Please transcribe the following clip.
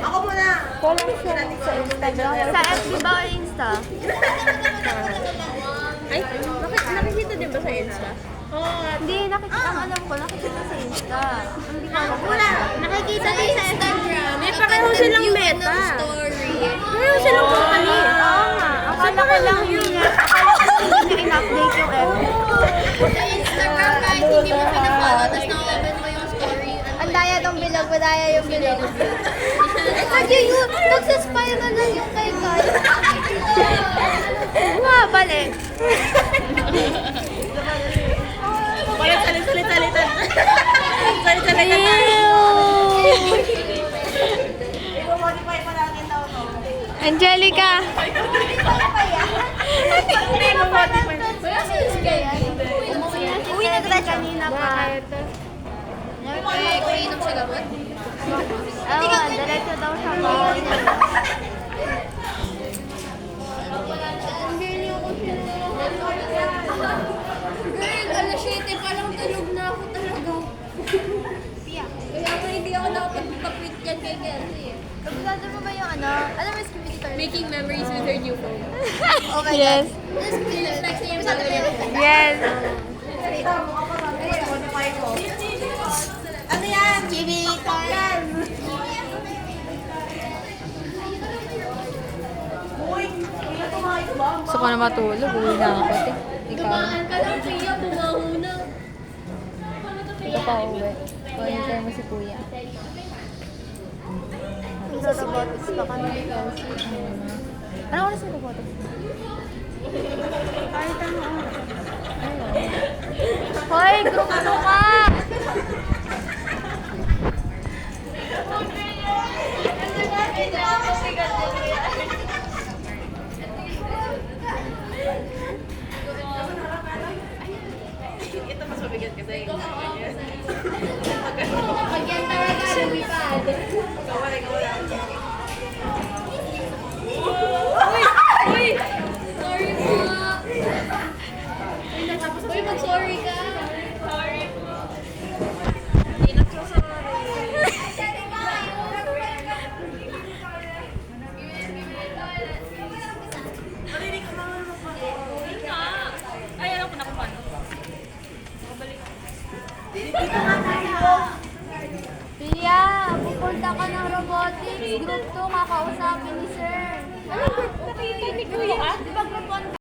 Ako muna. Follow siya sa Instagram. Sa FB ba o Insta? Ay, nakikita din ba sa Insta? Hindi, ang alam ko, nakikita sa Insta. Hindi ko alam. Wala. Nakikita din sa Instagram. May pareho silang meta. Pareho silang company. Oo nga. Akala ko lang yun. Akala ko lang hindi niya in-update yung FB. Sa Instagram kahit hindi mo pinafollow, tapos na-open mo yung story. Ang daya ng bilog, madaya yung bilog. Kasi yun, nagsaspiral lang yung kay Kai. Bumabalik. Salit. I-modify pa natin daw to. Angelica! Hindi mo modify. Uwi na tayo kanina pa. Kuinom siya gamot? Oo, diretso daw siya bawal niya. Girl, alas 7 pa lang tulog na ako talaga. Kaya nga hindi ako nakapag-tweet yan kay Kenzie. Kabisado mo ba yung ano? Alam mo yung Skibidi Card? Making memories with her new phone. Yes. Tapos pinag-flex niya yung sabi niya. Yes. I-modify ko. Ano yan? Chibi yan. Uy, ilan tumahay ba? Gusto ko na matulog. Uwi na ako. Ikaw. Dumaan ka lang, Pia, bumaho na. Ito pa uwi. Pag-intay mo si kuya. Sa robotics pa kami ni Kelsey. Ano oras yung robotics? Kahit ano. Hoy, group ano ka? Ito mas mabigat kasi. Pag yan talaga, lumipad. Kawala. Sorry po. Uy, mag-sorry ka. Hindi na so sorry. Marinig ka naman mo pa. Ay, alam ko na kung paano. Pia, pupunta ka ng robotics. Group 2, kakausapin ni Sir. Ano group? Nakikinig ko yan. Di ba group 1?